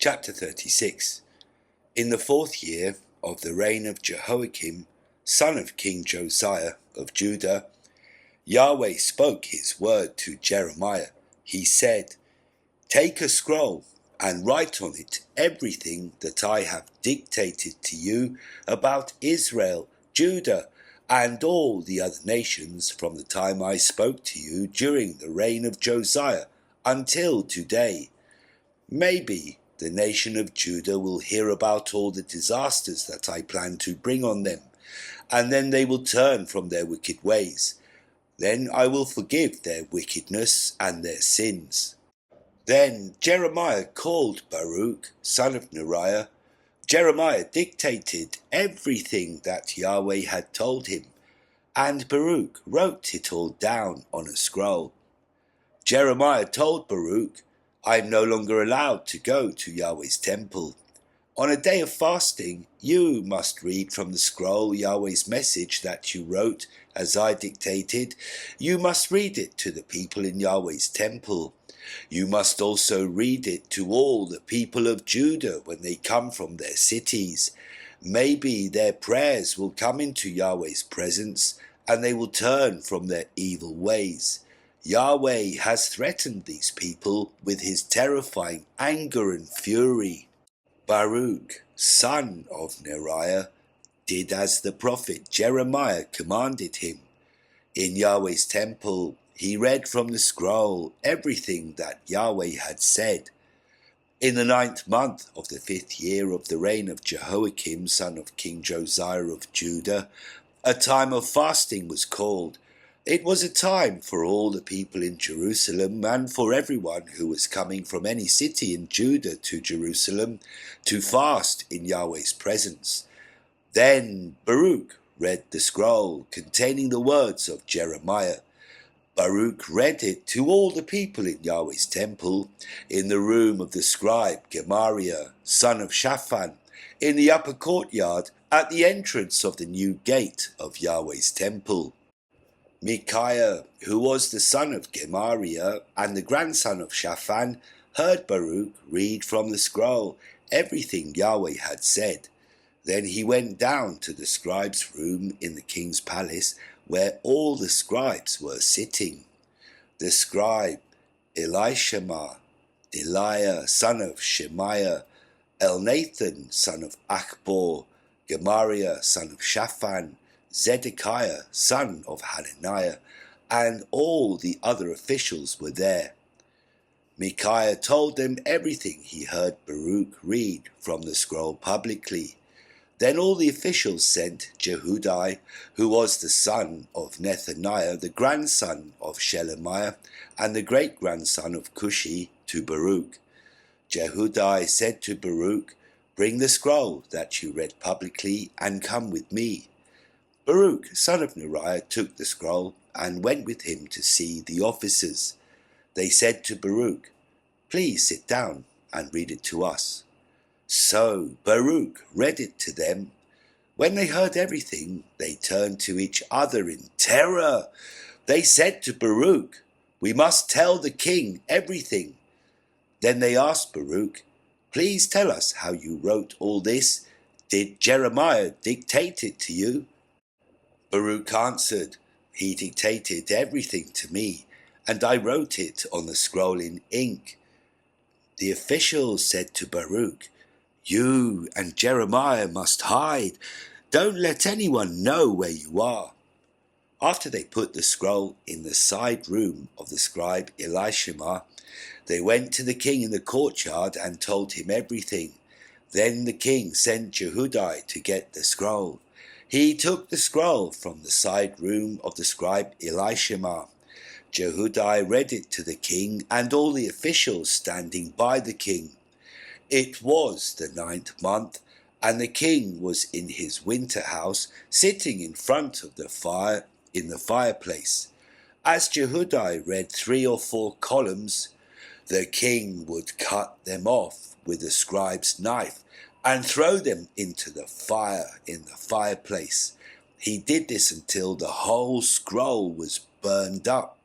Chapter 36. In the 4th year of the reign of Jehoiakim, son of King Josiah of Judah, Yahweh spoke his word to Jeremiah. He said, "Take a scroll and write on it everything that I have dictated to you about Israel, Judah, and all the other nations from the time I spoke to you during the reign of Josiah until today. Maybe the nation of Judah will hear about all the disasters that I plan to bring on them, and then they will turn from their wicked ways. Then I will forgive their wickedness and their sins." Then Jeremiah called Baruch, son of Neriah. Jeremiah dictated everything that Yahweh had told him, and Baruch wrote it all down on a scroll. Jeremiah told Baruch, "I am no longer allowed to go to Yahweh's temple. On a day of fasting, you must read from the scroll Yahweh's message that you wrote as I dictated. You must read it to the people in Yahweh's temple. You must also read it to all the people of Judah when they come from their cities. Maybe their prayers will come into Yahweh's presence, and they will turn from their evil ways. Yahweh has threatened these people with his terrifying anger and fury." Baruch, son of Neriah, did as the prophet Jeremiah commanded him. In Yahweh's temple, he read from the scroll everything that Yahweh had said. In the 9th month of the 5th year of the reign of Jehoiakim, son of King Josiah of Judah, a time of fasting was called. It was a time for all the people in Jerusalem and for everyone who was coming from any city in Judah to Jerusalem to fast in Yahweh's presence. Then Baruch read the scroll containing the words of Jeremiah. Baruch read it to all the people in Yahweh's temple, in the room of the scribe Neriah, son of Shaphan, in the upper courtyard at the entrance of the new gate of Yahweh's temple. Micaiah, who was the son of Neriah and the grandson of Shaphan, heard Baruch read from the scroll everything Yahweh had said. Then he went down to the scribe's room in the king's palace, where all the scribes were sitting. The scribe Elishama, Delaiah, son of Shemaiah, Elnathan, son of Achbor, Gemariah, son of Shaphan, Zedekiah, son of Hananiah, and all the other officials were there. Micaiah told them everything he heard Baruch read from the scroll publicly. Then all the officials sent Jehudi, who was the son of Nethaniah, the grandson of Shelemiah, and the great-grandson of Cushi, to Baruch. Jehudi said to Baruch, "Bring the scroll that you read publicly and come with me." Baruch, son of Neriah, took the scroll and went with him to see the officers. They said to Baruch, "Please sit down and read it to us." So Baruch read it to them. When they heard everything, they turned to each other in terror. They said to Baruch, "We must tell the king everything." Then they asked Baruch, "Please tell us how you wrote all this. Did Jeremiah dictate it to you?" Baruch answered, "He dictated everything to me, and I wrote it on the scroll in ink." The officials said to Baruch, "You and Jeremiah must hide. Don't let anyone know where you are." After they put the scroll in the side room of the scribe Elishama, they went to the king in the courtyard and told him everything. Then the king sent Jehudi to get the scroll. He took the scroll from the side room of the scribe Elishama. Jehudi read it to the king and all the officials standing by the king. It was the 9th month, and the king was in his winter house, sitting in front of the fire in the fireplace. As Jehudi read 3 or 4 columns, the king would cut them off with the scribe's knife and throw them into the fire in the fireplace. He did this until the whole scroll was burned up.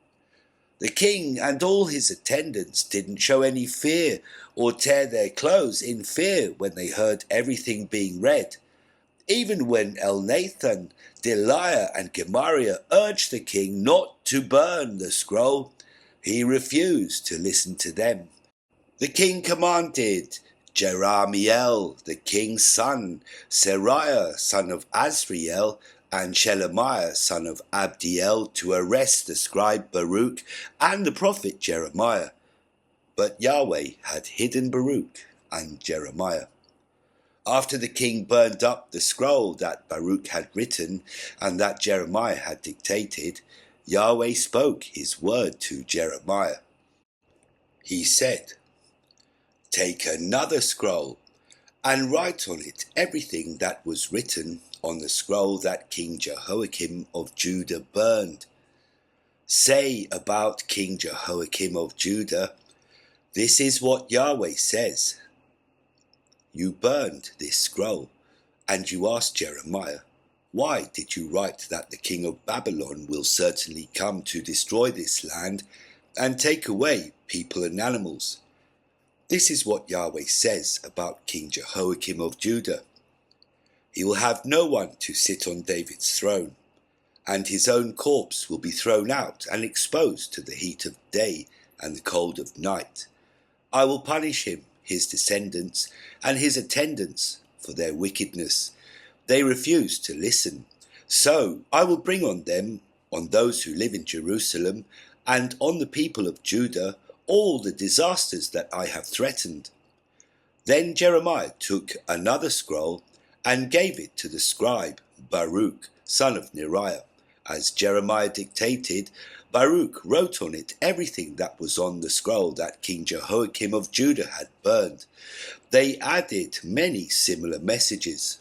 The king and all his attendants didn't show any fear or tear their clothes in fear when they heard everything being read. Even when Elnathan, Delaiah, and Gemariah urged the king not to burn the scroll, he refused to listen to them. The king commanded Jerahmeel, the king's son, Seraiah, son of Azriel, and Shelemiah, son of Abdiel, to arrest the scribe Baruch and the prophet Jeremiah. But Yahweh had hidden Baruch and Jeremiah. After the king burned up the scroll that Baruch had written and that Jeremiah had dictated, Yahweh spoke his word to Jeremiah. He said, "Take another scroll and write on it everything that was written on the scroll that King Jehoiakim of Judah burned. Say about King Jehoiakim of Judah, this is what Yahweh says. You burned this scroll, and you asked Jeremiah, why did you write that the king of Babylon will certainly come to destroy this land and take away people and animals? This is what Yahweh says about King Jehoiakim of Judah. He will have no one to sit on David's throne, and his own corpse will be thrown out and exposed to the heat of day and the cold of night. I will punish him, his descendants, and his attendants for their wickedness. They refused to listen. So I will bring on them, on those who live in Jerusalem, and on the people of Judah, all the disasters that I have threatened." Then Jeremiah took another scroll and gave it to the scribe Baruch, son of Neriah. As Jeremiah dictated, Baruch wrote on it everything that was on the scroll that King Jehoiakim of Judah had burned. They added many similar messages